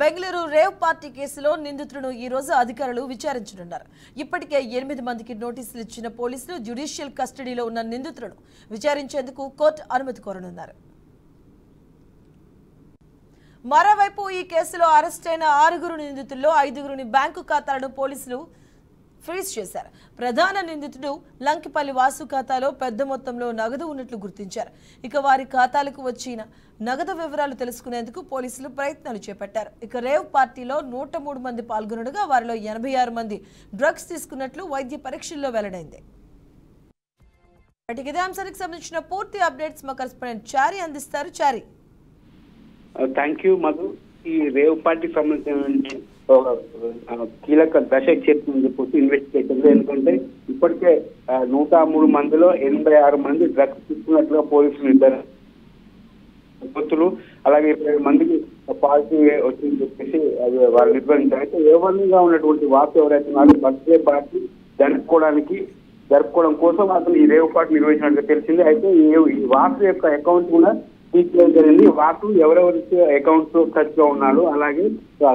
Bengaluru rave party కేసులో నిందితులను ఈ రోజు అధికారులు విచారించనున్నారు. ఇప్పటికే 8 మందికి నోటీసులు ఇచ్చిన పోలీసులు జ్యుడిషియల్ కస్టడీలో ఉన్న నిందితులను విచారించేందుకు కోర్టు అనుమతి కోరనున్నారు. మరోవైపు ఈ కేసులో అరెస్ట్ అయిన 6 నిందితుల్లో 5 బ్యాంకు ఖాతాలను పోలీసులు ఫ్రీజ్ చేశారు. ప్రధాన నిందితుడు లంకిపల్లి వాసు ఖాతాలో పెద్ద మొత్తంలో నగదు ఉన్నట్లు గుర్తించారు. ఇక వారి ఖాతాలకు వచ్చిన నగదు వివరాలు తెలుసుకునేందుకు పోలీసులు ప్రయత్నాలు చేపట్టారు. ఇక రేవ్ పార్టీలో 103 మంది పాల్గొనగా వారిలో 86 మంది డ్రగ్స్ తీసుకున్నట్లు వైద్య పరీక్షల్లో వెల్లడైంది. ఇదే అంశానికి సంబంధించిన పూర్తి అప్డేట్స్ మా కరెస్పాండెంట్ చారి అందిస్తారు. చారి, థ్యాంక్ యూ మధు. ఈ రేవ్ పార్టీ సంబంధించిన కీలక దశ చేస్తుందని చెప్పి ఇన్వెస్టిగేషన్ లో, ఎందుకంటే ఇప్పటికే 103 మందిలో 86 మంది డ్రగ్స్ తీసుకున్నట్లుగా పోలీసులు నిర్ధారణ, అలాగే 20 మందికి పాజిటివ్ వచ్చిందని చెప్పేసి వాళ్ళు నిర్వహించారు. అయితే ఏవన్గా ఉన్నటువంటి వాసు ఎవరైతే ఉన్నారో బర్త్డే పార్టీ జరుపుకోవడం కోసం అతను ఈ రేవ్ పార్టీ నిర్వహించినట్టుగా తెలిసింది. అయితే ఈ వాసు యొక్క అకౌంట్ కూడా తీసుకోవడం జరిగింది. వాసు ఎవరెవరికి అకౌంట్స్ టచ్ లో ఉన్నాడు, అలాగే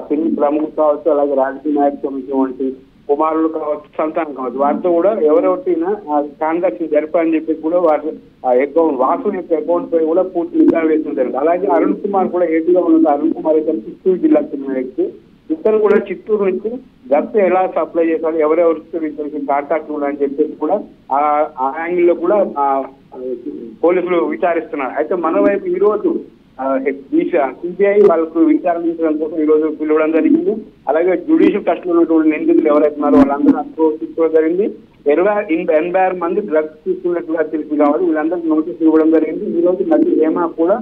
సినీ ప్రముఖులు కావచ్చు, అలాగే రాజకీయ నాయకులు సంబంధించినటువంటి కుమారులు కావచ్చు, సంతానం కావచ్చు, వారితో కూడా ఎవరెవరికైనా ట్రాన్సాక్షన్ జరిపారని చెప్పి కూడా వారి అకౌంట్ వాసు యొక్క అకౌంట్ పై కూడా పూర్తి నిఘా వేయడం జరిగింది. అలాగే అరుణ్ కుమార్ కూడా ఏపీగా ఉన్నది. అరుణ్ కుమార్ అయితే చిత్తూరు జిల్లాకు చెందిన వ్యక్తి. ఇతను కూడా చిత్తూరు నుంచి డ్రగ్స్ ఎలా సప్లై చేశారు, ఎవరెవరికి ఇతనికి కాంటాక్ట్ అని చెప్పేసి కూడా ఆ యాంగిల్ లో కూడా పోలీసులు విచారిస్తున్నారు. అయితే మరోవైపు ఈ రోజు సిబిఐ వాళ్ళకు విచారించడం కోసం ఈ రోజు పిలవడం జరిగింది. అలాగే జ్యుడిషియల్ కస్టడీలో ఉన్నటువంటి నిందితులు ఎవరైతున్నారో వాళ్ళందరూ తీసుకోవడం జరిగింది. 86 మంది డ్రగ్స్ తీసుకున్నట్లుగా తెలిసింది కాబట్టి వీళ్ళందరికీ నోటీసులు ఇవ్వడం జరిగింది. ఈ రోజు నటి హేమ కూడా,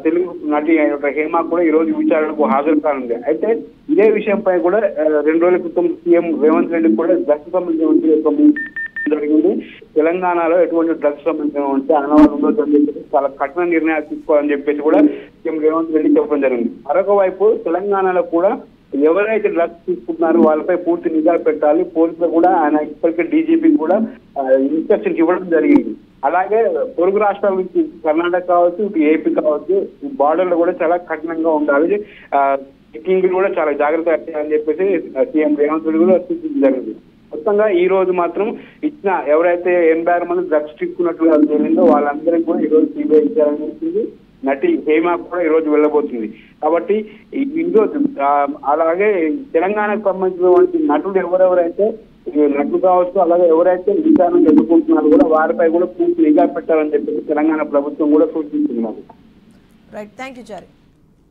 తెలుగు నటి హేమ కూడా ఈ రోజు విచారణకు హాజరు కానుంది. అయితే ఇదే విషయంపై కూడా 2 రోజుల క్రితం సీఎం రేవంత్ రెడ్డి కూడా డ్రగ్స్ సంబంధించిన జరిగింది. తెలంగాణలో ఎటువంటి డ్రగ్స్ సంబంధించిన ఆనవాళ్ళు ఉండొద్దని చెప్పేసి చాలా కఠిన నిర్ణయాలు తీసుకోవాలని చెప్పేసి కూడా సీఎం రేవంత్ రెడ్డి చెప్పడం జరిగింది. మరొక వైపు తెలంగాణలో కూడా ఎవరైతే డ్రగ్స్ తీసుకుంటున్నారో వాళ్ళపై పూర్తి నిఘా పెట్టాలి. పోలీసులు కూడా ఆయన ఇప్పటికే డీజీపీ కూడా ఇన్స్ట్రక్షన్స్ ఇవ్వడం జరిగింది. అలాగే పొరుగు రాష్ట్రాల నుంచి కర్ణాటక కావచ్చు, ఏపీ కావచ్చు, బార్డర్ లో కూడా చాలా కఠినంగా ఉండాలి. చెకింగ్ కూడా చాలా జాగ్రత్తగా చేయాలని చెప్పేసి సీఎం రేవంత్ రెడ్డి కూడా సూచించడం జరిగింది. మొత్తంగా ఈ రోజు మాత్రం ఇచ్చిన ఎవరైతే 86 మంది డ్రగ్స్ తీసుకున్నట్లుగా తెలియదో వాళ్ళందరికీ కూడా ఈ రోజు సిబిఐ విచారణ చేస్తుంది. నటి హేమ కూడా ఈ రోజు వెళ్ళబోతుంది. కాబట్టి ఈ రోజు అలాగే తెలంగాణకు సంబంధించినటువంటి నటులు ఎవరెవరైతే నటులు కావచ్చు, అలాగే ఎవరైతే విచారణ ఎదుర్కొంటున్నారో కూడా వారిపై కూడా పూర్తి నిఘా పెట్టాలని చెప్పేసి తెలంగాణ ప్రభుత్వం కూడా సూచిస్తున్నారు. Right, thank you Chari.